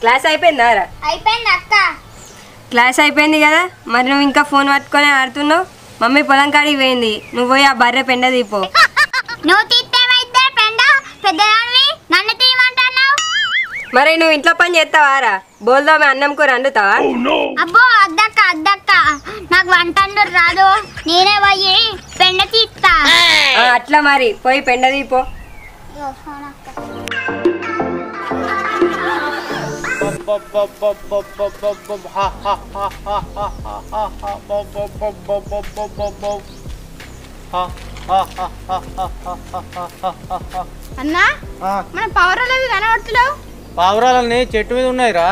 Class అయిపోయిందారా? అయిపోయింది అక్క. Class అయిపోయింది కదా, మరి నువ్వు ఇంకా ఫోన్ పట్టుకొని ఆడుతున్నావు. మమ్మీ పొలం కాడికి పోయింది, నువ్వు పోయి ఆ బర్రె పెండ తీపో. నువ్వు తీస్తేమైతే పెండ పెద్దదానివి, నన్ను తీయమంటున్నావు. మరి నువ్వు ఇంట్లో పని చేస్తావారా? బోల్దో అన్నం కూర వండుతావా? అబ్బో అద్దక్క అద్దక్క, నాకు వంట రాదు, నేనే పోయి పెండ తీస్తా. అట్లా మరి పోయి పెండ తీపో. అన్నా మన పావురాలు కనబడుతున్నావు? పావురాలన్నీ చెట్టు మీద ఉన్నాయిరా.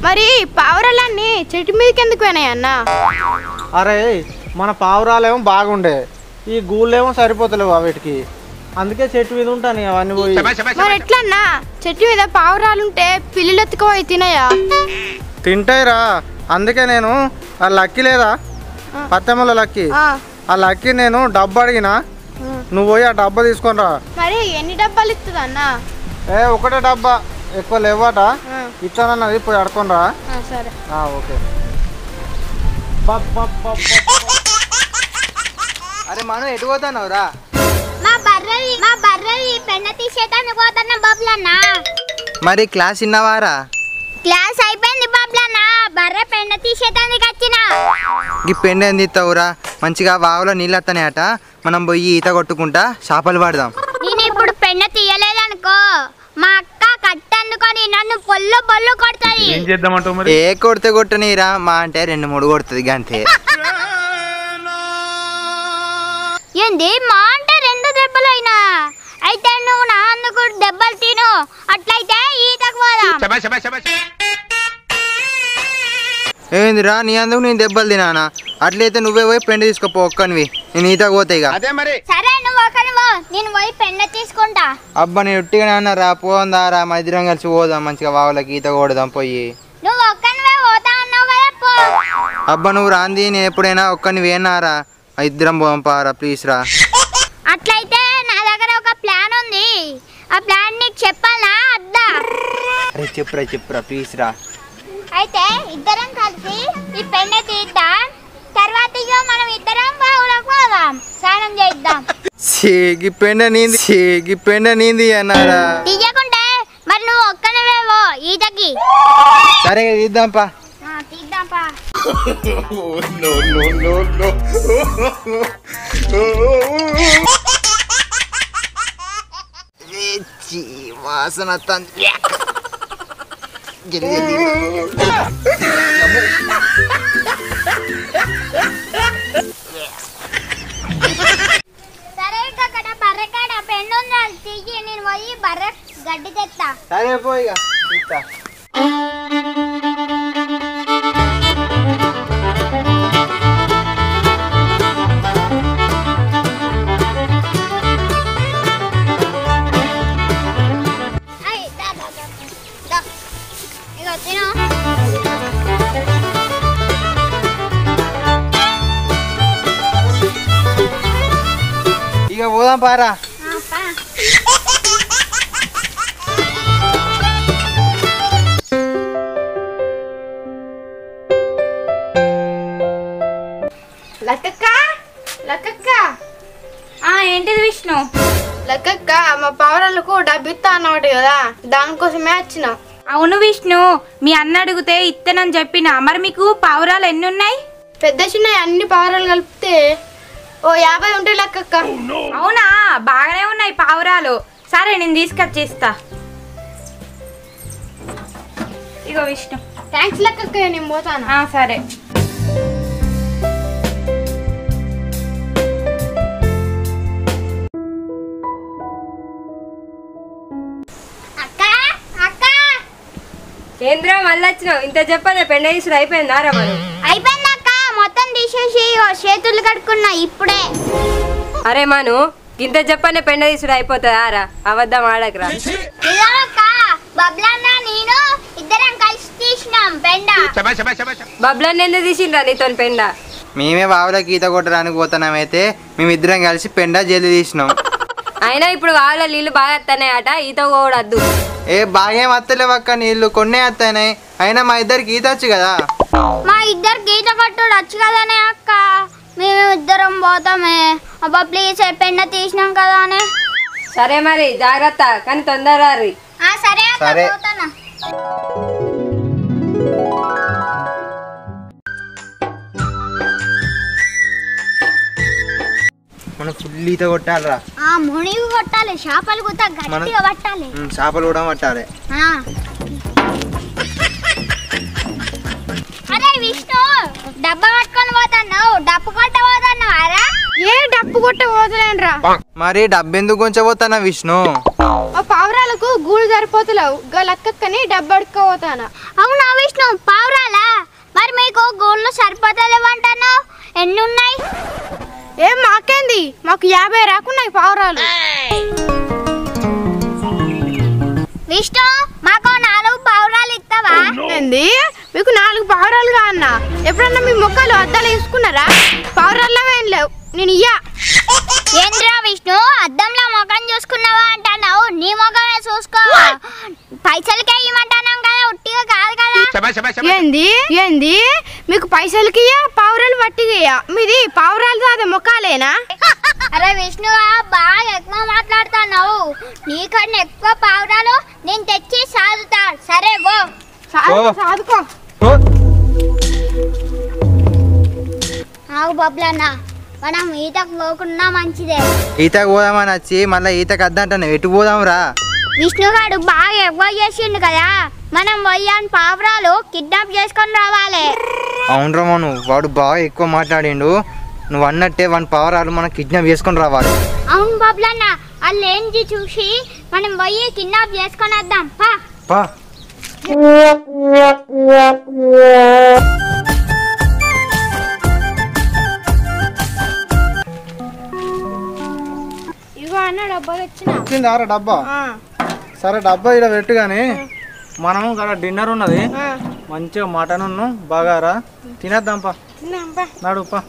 మరి పావురాలన్నీ చెట్టు మీదకి ఎందుకు పోయినాయి అన్నా? అరే మన పావురాలేమో బాగుండే, ఈ గూళ్ళేమో సరిపోతలేవు వీటికి, అందుకే చెట్టు మీద ఉంటాను అవన్నీ పోయి. మరి ఎట్లన్నా చెట్టు మీద పావురాలుంటే పిల్లులు ఎత్తుకుపోయి తినయా? తింటాయిరా, అందుకే నేను ఆ లక్కీ లేదా పత్తెమ్మల లక్కీ, ఆ లక్కీ నేను డబ్బా అడిగినా, నువ్వు పోయి ఆ డబ్బా తీసుకొని రా. మరి ఎన్ని డబ్బాలు ఇస్తుంది అన్నా? ఒకటే డబ్బా, ఎక్కువ లేవట, ఇస్తానన్నది, పోయి అడుకొని రా. సరే ఓకే. అరే మనం ఎటు పోతానవురా? మా బర్రెవి పెండ తీసేటానికి పోతున్నా బాబులన్నా. మరి క్లాస్ విన్నావారా? క్లాస్ అయిపోయింది బాబులన్నా, బర్రె పెండ తీసేటానికి వచ్చిన. ఈ పెండ ఏం తీస్తావురా? మంచిగా వాగులో నీళ్ళు వస్తానేట, మనం పోయి ఈత కొట్టుకుంటా చేపలు పడదాం. నేను ఇప్పుడు పెండ తీయలేదనుకో, మా అక్క కట్టనుకొని నన్ను పొల్లు పొల్లు కొడుతుంది. ఏ కొడితే కొట్టనీరా, మా అంటే 2-3 కొడుతుంది గంతే. ఏంది మా అంటే 2 దెబ్బలైనా? అయితే నువ్వు నా అందుకు దెబ్బలు తిను, అట్లయితే ఈతకు పోదాం. ఏందిరా నీ అందుకు నేను దెబ్బలు తినానా? అట్లయితే నువ్వే పోయి పెండ తీసుకోపో ఒక్కనివి, నేను ఈతకు పోతాయి. సరే నువ్వు ఒకరివో, నేను పోయి పెండ తీసుకుంటా. అబ్బా నేను ఉట్టిగానే అన్నారా, పోందారా మధ్యరం కలిసి పోదాం, మంచిగా వాగులకి ఈత కొడదాం పోయి. నువ్వు ఒక్కనివే పోతా అన్నావు కదా, పో. అబ్బా నువ్వు రాంది, నేను ఎప్పుడైనా ఒక్కని వేనారా, ఇద్దరం పోదాం పారా ప్లీజ్ రా. అట్లయితే నా దగ్గర ఒక ప్లాన్ ఉంది, ఆ ప్లాన్ నీకు చెప్పాలా అద్దా? అరే చెప్పురా ప్లీజ్ రా. అయితే ఇద్దరం కలిసి ఈ పెండ తీద్దాం, తర్వాత మనం ఇద్దరం బావులకు పోదాం, స్నానం చేద్దాం. ఈ పెండ నీంది అన్నారా? తీయకుంటే మరి నువ్వు ఒక్కనివేవో ఈతకి. సరే తీద్దాంపా. తీద్దాంపా. వాసన సరే అక్కడ బర్రెకాడ పెండు ఉంది, తీయి, నేను పోయి బర్రె గడ్డి తెస్తా. సరే పోయిగా. ఇక పోదాం పారా. లక్కక్క ఏంటిది విష్ణు? లక్కక్క మా పావురాలకు డబ్బిస్తా అన్నమాట కదా, దానికోసమే వచ్చిన. అవును విష్ణు, మీ అన్న అడిగితే ఇత్తనని చెప్పిన. మరి మీకు పావురాలు ఎన్ని ఉన్నాయి? పెద్ద చిన్న అన్ని పావురాలు కలిపితే ఓ 50 ఉంటాయి లక్కక్క. అవునా, బాగానే ఉన్నాయి పావురాలు. సరే నేను తీసుకొచ్చిస్తా. ఇగో విష్ణు. థ్యాంక్స్ లక్కక్క, నేను పోతాను. సరే. ఏంద్రా మళ్ళీ వచ్చినావు? ఇంత చెప్పదే పెండ తీసుడు అయిపోయిందారా? మనం అయిపోయిందక్క, మొత్తం తీసేసి చేతులు కడుక్కున్నా ఇప్పుడే. అరే మను, ఇంత చెప్పనే పెండ తీసుడు అయిపోతుందా రా? అబద్ధం ఆడకరా. బబ్లన్న నేను ఇద్దరం కలిసి తీసినాం పెండ. బబ్లన్న ఎందుకు తీసిండ్రా నీతో పెండ? మేమే వాగులకి ఈత కొట్టడానికి పోతున్నామైతే మేమిద్దరం కలిసి పెండ జల్లి తీసినాం. అయినా ఇప్పుడు వాగులో నీళ్ళు బాగా వస్తున్నాయట, ఈత కూడా వద్దు. ఏ బాగేం వస్తలేవు అక్క నీళ్ళు కొన్నే వస్తాయి. అయినా మా ఇద్దరికి ఈత వచ్చు కదా. మా ఇద్దరికి ఈత కొట్టుడు వచ్చు కదనే అక్క. మేము ఇద్దరం పోతామే. అబ్బా ప్లీజ్ పెన్న తీసినాం కదా అని. సరే మరి జాగ్రత్త కానీ తొందరగా రీ. సరే అక్క సరే. పోతానా. మనం ఫుల్ ఈత కొట్టాలరా. మునిగి కొట్టాలి, చేపలు కూడా గట్టిగా పట్టాలి. చేపలు కూడా పట్టాలి. అరే విష్ణు డబ్బా పట్టుకొని పోతున్నావు, డప్పు కొట్ట పోతున్నావు అరా? ఏ డప్పు కొట్ట పోతలేనురా. మరి డబ్బెందుకు కొంచెపోతానా విష్ణు? ఆ పావురాలకు గూడు సరిపోతలేవు, లక్కని డబ్బు అడుక్కోపోతానా. అవునా విష్ణు పావురాలా? మరి మీకు గోళ్ళు సరిపోతలేవంటున్నావు, ఎన్ని ఉన్నాయి? ఏం మాకేంది, మాకు 50 రాకున్నాయి పావురాలు. విష్ణు మాకు 4 పావురాలు ఇస్తావా? ఏంది మీకు 4 పావురాలుగా అన్న? ఎప్పుడన్నా మీ మొక్కలు అద్దాలు వేసుకున్నారా? పావురాల్లో ఏం లేవు, నేను ఇయ్యా. ఏంద్రా విష్ణు అద్దంలో మొఖం చూసుకున్నావా అంటున్నావు? నీ మొఖమే చూసుకో. పైసలకే ఇవ్వమంటున్నాం కదా, ఉట్టిగా కాదు కదా. ఏంది ఏంది మీకు పైసలకి పావురాలు పట్టిగా? మీది పావురాలు అదే మొక్కలేనా? అరే విష్ణు బాగా ఎక్కువ మాట్లాడుతున్నావు. నీకన్నా ఎక్కువ పావురాలు నేను తెచ్చి సాదుతా. సరే గో. సాదుకో. ఆగు బబ్లన్న, మనం ఈతకు పోకుండా మంచిదే. ఈతకు పోదామని వచ్చి మళ్ళీ ఈతకు వద్దంటాను. ఎటు పోదాం రా? విష్ణుగాడు బాగా ఎక్కువ చేసిండు కదా, మనం పోయాని పావురాలు కిడ్నాప్ చేసుకొని రావాలి. అవునరా మను, వాడు బాగా ఎక్కువ మాట్లాడిండు. నువ్వు అన్నట్టే వాని పావురాలు మనం కిడ్నాప్ చేసుకొని రావాలి. అవును బబ్లన్న, వాళ్ళు ఏంటి చూసి మనం పోయి కిడ్నాప్ చేసుకొని వద్దాం పా. పా. ఇగో అన్న డబ్బా తెచ్చిన. వచ్చిందారా డబ్బా? సరే డబ్బా ఇక్కడ పెట్టు కానీ మనం ఇక్కడ డిన్నర్ ఉన్నది, మంచిగా మటన్ బగారా తినేద్దాంపా. నడుపా.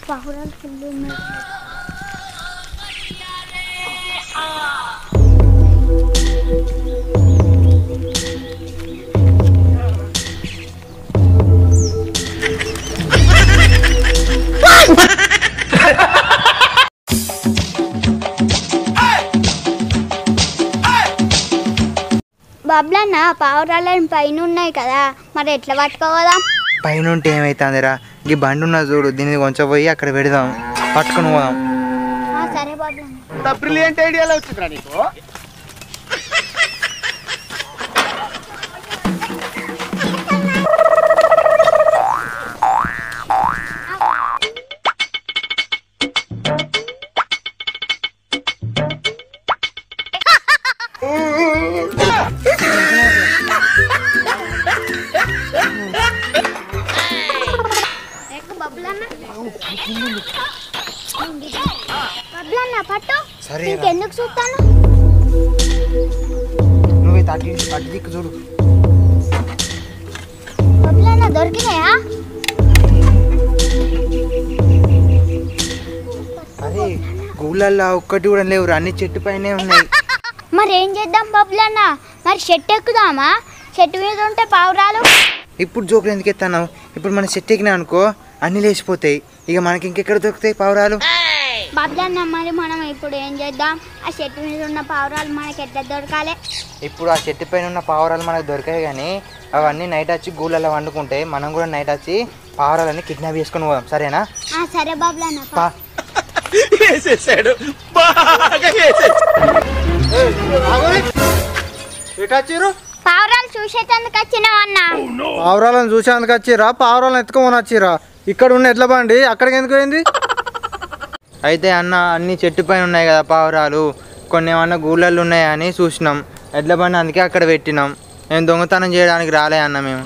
పావురాలు ఫుల్ ఉన్నాయి. బబ్లన్న పావురాలు పైన ఉన్నాయి కదా, మరి ఎట్లా పట్టుకోవదాం? పైన ఉంటే ఏమైతుందిరా? ఈ బండి ఉన్నది చూడు, దీన్ని కొంచెం పోయి అక్కడ పెడదాం, పట్టుకుని పోదాం. సరే బబ్లన్న. బ్రిలియంట్ ఐడియాలో వచ్చిందిరా నీకు. బబ్లన్న పట్టు. సరే ఇంకెందుకు చూస్తాను? నువ్వు అటు దిక్కు చూడు. బబ్లన్న దొరికినాయా? అరే గూళ్ళల్లో ఒక్కటి కూడా లేవురా, అన్ని చెట్టు పైనే ఉన్నాయి. మరి ఏం చేద్దాం బబ్లన్న? మరి చెట్టు ఎక్కుదామా? చెట్టు మీద ఉంటే పావురాలు. ఇప్పుడు జోకులు ఎందుకు ఎత్తాను? ఇప్పుడు మన చెట్టు ఎక్కినా అనుకో అన్ని లేచిపోతాయి, ఇక మనకి ఇంకెక్కడ దొరుకుతాయి పావురాలు? బబ్లన్న మరి మనం ఇప్పుడు ఏం చేద్దాం? ఆ చెట్టు మీద ఉన్న పావురాలు మనకి ఎట్లా దొరకాలి? ఇప్పుడు ఆ చెట్టు పైన ఉన్న పావురాలు మనకు దొరికాయి కానీ అవన్నీ నైట్ వచ్చి గూళ్ళల్లో వండుకుంటే మనం కూడా నైట్ వచ్చి పావురాలని కిడ్నాప్ చేసుకొని పోదాం, సరేనా? సరే బబ్లన్న. పా. పావురాలు చూసేటందుకు వచ్చినావన్నా? పావురాలను చూసేందుకు వచ్చిరా? పావురాలను ఎత్తుకోమని వచ్చిరా? ఇక్కడ ఉన్న ఎడ్ల బండి అక్కడికి ఎందుకు పోయింది? అయితే అన్న అన్ని చెట్టు పైన ఉన్నాయి కదా పావురాలు, కొన్ని ఏమన్నా గూళ్ళల్లో ఉన్నాయని చూసినాం, ఎడ్ల బండి అందుకే అక్కడ పెట్టినాం. నేను దొంగతనం చేయడానికి రాలే అన్న మేము.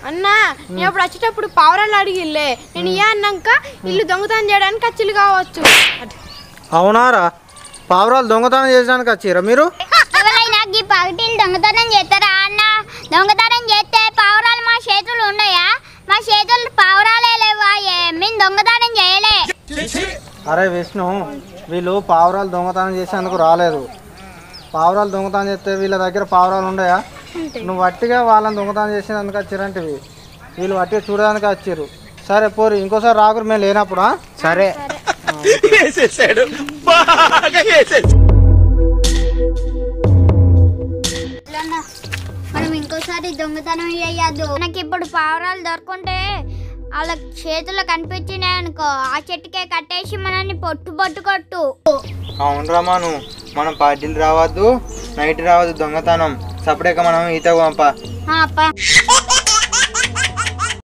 అన్న నేను అప్పుడు వచ్చేటప్పుడు పావురాలు అడిగిల్లే నేను ఇయ్య అన్నాక ఇల్లు దొంగతనం చేయడానికి ఖర్చులు కావచ్చు. అవునారా? పావురాలు దొంగతనం చేయడానికి వచ్చిరా మీరు? ఎవరైనా ఈ పగటిలు దొంగతనం చేస్తారా అన్న? దొంగతనం చేస్తే పావురాలు మా చేతులు ఉన్నాయా? మా చేతులు పావురాలే లేవా? మేము దొంగతనం చేయలే. అరే విష్ణు, వీళ్ళు పావురాలు దొంగతనం చేసేందుకు రాలేదు. పావురాలు దొంగతనం చేస్తే వీళ్ళ దగ్గర పావురాలు ఉండయా? నువ్వు వట్టిగా వాళ్ళని దొంగతనం చేసేందుకు వచ్చిరంటివి. వీళ్ళు వట్టిగా చూడడానికి వచ్చారు. సరే పోరి, ఇంకోసారి రాకురు మేము లేనప్పుడు. సరే. మనం ఇంకోసారి దొంగతనం చేయద్దు. నాకు ఇప్పుడు పావురాలు దొరుకుంటే వాళ్ళ చేతులు కనిపించినాయి అనుకో, ఆ చెట్టుకే కట్టేసి మనల్ని పొట్టు కొట్టు. అవును రమాను, మనం పార్టీలు రావద్దు, నైట్ రావద్దు, దొంగతనం. సపరేట్గా మనం ఈత పంప. అప్ప